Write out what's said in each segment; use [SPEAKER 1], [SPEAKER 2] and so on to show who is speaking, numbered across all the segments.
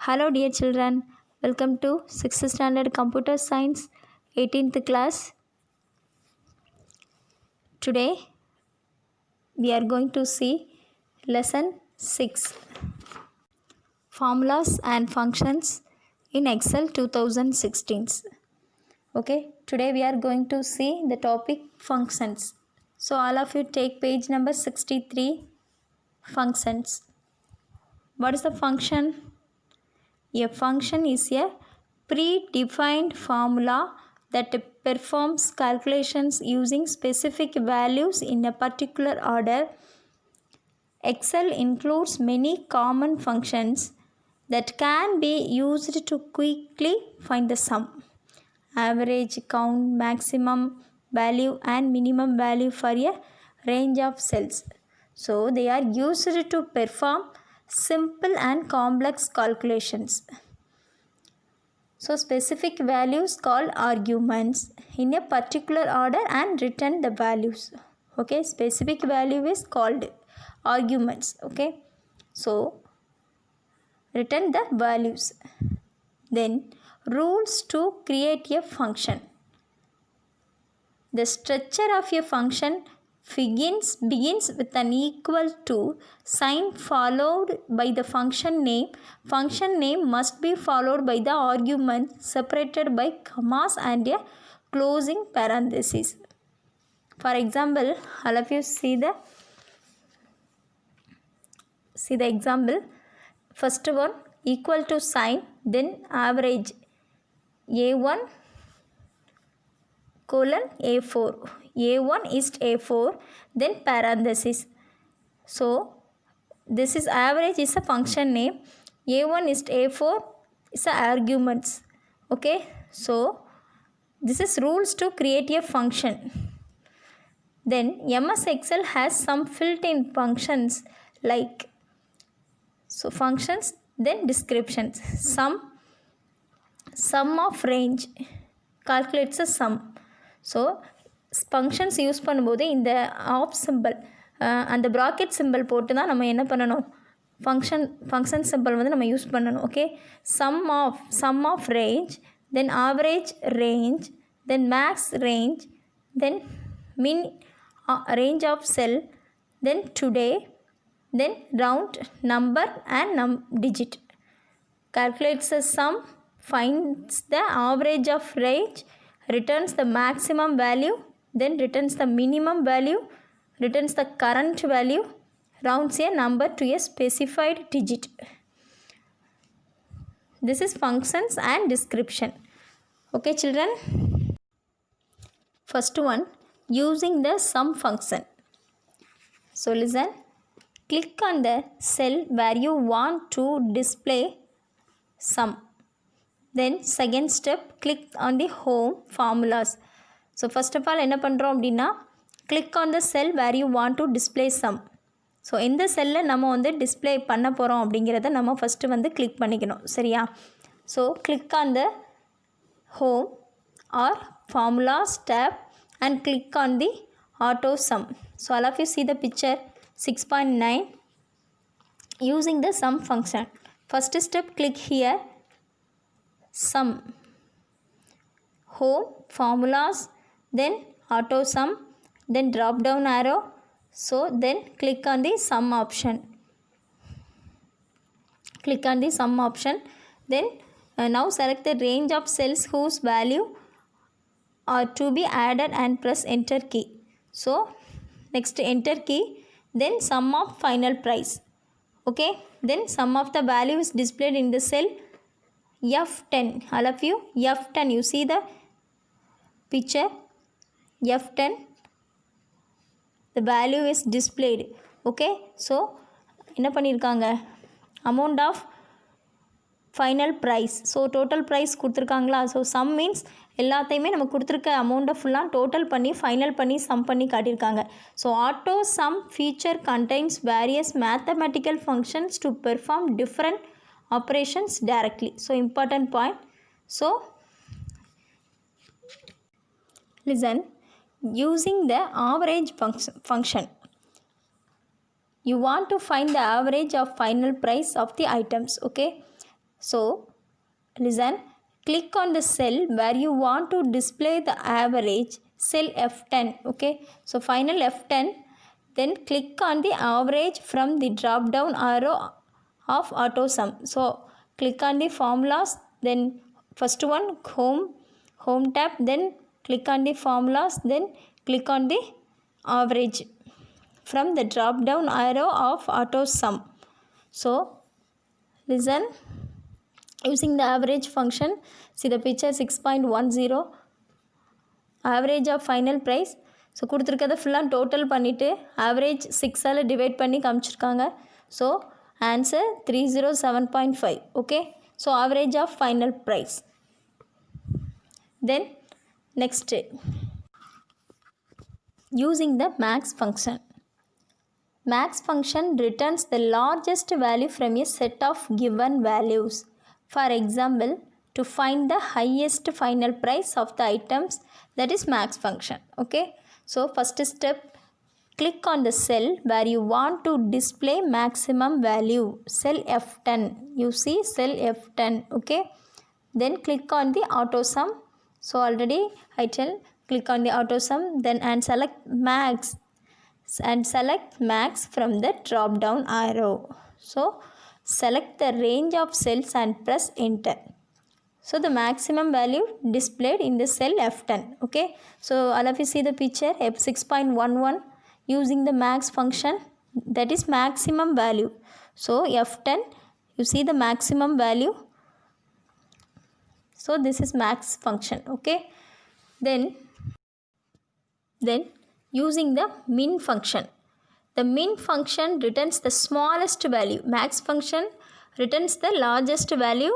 [SPEAKER 1] Hello dear children, welcome to 6th standard computer science 18th class. Today we are going to see lesson 6 formulas and functions in Excel 2016. Okay, today we are going to see the topic functions. So all of you take page number 63, functions. What is the function? A function is a predefined formula that performs calculations using specific values in a particular order. Excel includes many common functions that can be used to quickly find the sum, average, count, maximum value and minimum value for a range of cells. So they are used to perform simple and complex calculations. So specific values called arguments in a particular order and return the values. Okay, specific value is called arguments. Okay, so return the values. Then rules to create a function. The structure of a function begins with an equal to sign followed by the function name. Function name must be followed by the argument separated by commas and a closing parenthesis. For example, all of you see the example. First one, equal to sign, then average A1 colon A4. A1 is A4, then parenthesis. So this is average is a function name. A1 is A4 is a arguments. Okay, so this is rules to create a function. Then MS Excel has some built-in functions like functions, then descriptions. Sum of range calculates a sum. So functions use பண்ணும்போது இந்த of simple அந்த bracket simple போட்டு தான் நம்ம என்ன பண்ணணும், function simple வந்து நம்ம யூஸ் பண்ணணும். Okay, sum of range, then average range, then max range, then min range of cell, then today, then round number and digit. Calculates the sum, finds the average of range, returns the maximum value, then returns the minimum value, returns the current value, rounds a number to a specified digit. This is functions and description. Okay children, first one, using the sum function. So listen, click on the cell where you want to display sum. Then second step, click on the home formulas. So first of all என்ன பண்ணுறோம் அப்படின்னா, click on the cell where you want to display sum. So எந்த செல்லில் நம்ம வந்து display பண்ண போகிறோம் அப்படிங்கிறத நம்ம ஃபஸ்ட்டு வந்து கிளிக் பண்ணிக்கணும், சரியா? So click on the home or formulas tab and click on the auto sum. So all of you see the picture 6.9 using the sum function. First step, click here, sum, home, formulas, then auto sum, then drop down arrow. So then click on the sum option. Click on the sum option. Then now select the range of cells whose value are to be added and press enter key. So next enter key, then sum of final price. Okay, then sum of the value is displayed in the cell F10. All of you, F10, you see the picture F10, the value is displayed. Okay, so என்ன பண்ணியிருக்காங்க, amount of final price. So total price கொடுத்துருக்காங்களா? So sum means எல்லாத்தையுமே நம்ம கொடுத்துருக்க அமௌண்ட்டை ஃபுல்லாக total பண்ணி final பண்ணி சம் பண்ணி காட்டியிருக்காங்க. So auto sum feature contains various mathematical functions to perform different operations directly. So important point. So listen, using the average function, you want to find the average of final price of the items. Okay, So listen, click on the cell where you want to display the average, cell F10. Okay, so final F10, then click on the average from the drop down arrow of auto sum. So click on the formulas, then first one home tab, then click on the formulas, then click on the average from the drop down arrow of auto sum. So listen, using the average function, see the picture 6.10 average of final price. So கொடுத்துருக்கதை ஃபுல்லாக total பண்ணிவிட்டு average 6ஆல் divide பண்ணி காமிச்சிருக்காங்க. So answer 307.5. Okay, so average of final price. Then next using the max function. Max function returns the largest value from a set of given values. For example, to find the highest final price of the items, that is max function. Okay, so first step, click on the cell where you want to display maximum value, cell F10. You see cell F10. Okay, then click on the auto sum. So already I tell, click on the auto sum, then and select max, and select max from the drop down arrow. So select the range of cells and press enter. So the maximum value displayed in the cell F10. Okay, so all of you see the picture F6.11 using the max function, that is maximum value. So F10, you see the maximum value. So this is max function. Okay, then using the min function. The min function returns the smallest value. Max function returns the largest value.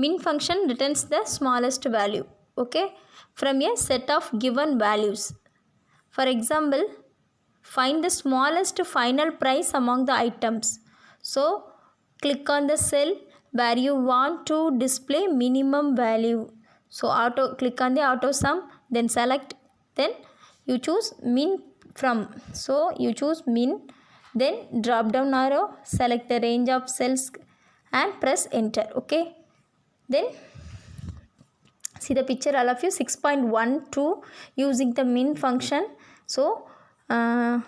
[SPEAKER 1] Min function returns the smallest value. Okay, from a set of given values. For example, find the smallest final price among the items. So click on the cell where you want to display minimum value. So click on the auto sum, then select, then you choose min from. So you choose min, then drop down arrow, select the range of cells and press enter. Okay, then see the picture all of you 6.12 using the min function. So the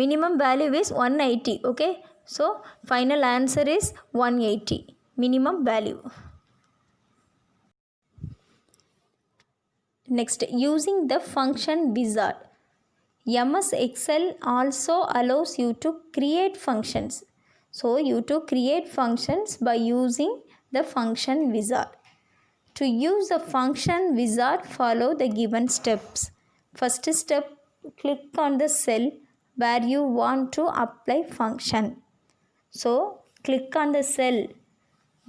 [SPEAKER 1] minimum value is 180. Okay, so final answer is 180 minimum value. Next, using the function wizard. MS Excel also allows you to create functions. So you to create functions by using the function wizard. To use the function wizard, follow the given steps. First step, click on the cell where you want to apply function. So click on the cell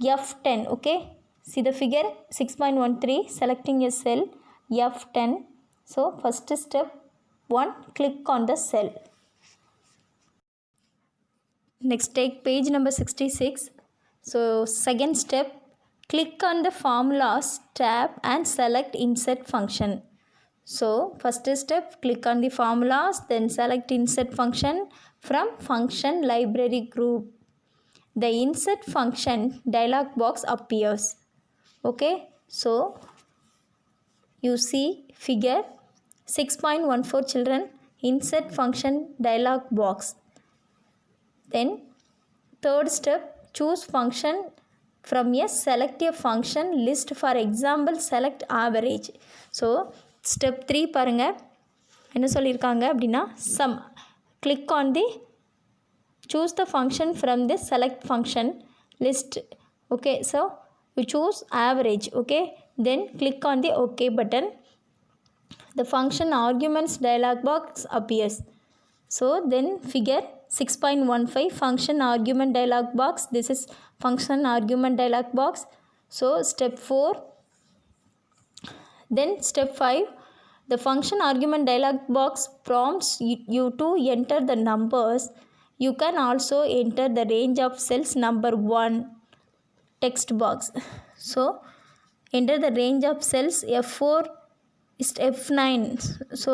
[SPEAKER 1] F10. Okay, see the figure 6.13, selecting a cell F10. So first step 1, click on the cell. Next, take page number 66. So second step, click on the formulas tab and select insert function. So first step, click on the formulas, then select insert function from function library group. The insert function dialog box appears. Okay, so you see figure 6.14 children, insert function dialog box. Then third step, choose function from a select a function list. For example, select average. So step 3 பாருங்க என்ன சொல்லியிருக்காங்க அப்படின்னா sum. Click on the choose the function from the select function list. Okay, so you choose average. Okay, then click on the OK button. The function arguments dialog box appears. So then figure 6.15 function argument dialog box. This is function argument dialog box. So step 4, then step 5, the function argument dialog box prompts you to enter the numbers. You can also enter the range of cells number 1 text box. So enter the range of cells F4 is F9. So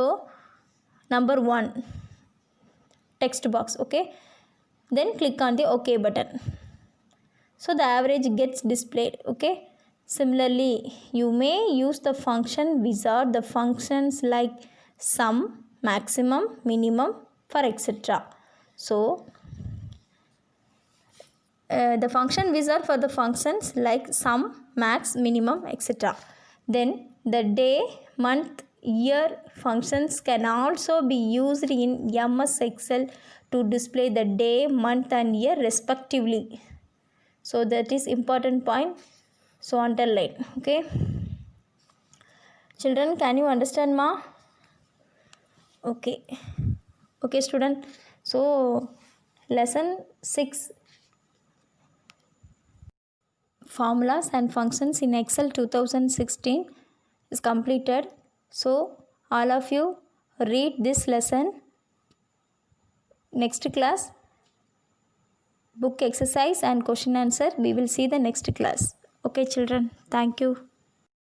[SPEAKER 1] number 1 text box. Okay, then click on the OK button. So the average gets displayed. Okay. Similarly, you may use the function wizard, the functions like sum, maximum, minimum for etc. So the function wizard for the functions like sum, max, minimum, etc. Then the day, month, year functions can also be used in MS Excel to display the day, month and year respectively. So that is important point. So underline. Okay. Children, can you understand ma? Okay. Okay student. So lesson 6, formulas and functions in Excel 2016 is completed. So all of you read this lesson. Next class, book exercise and question answer we will see the next class. Okay children, thank you.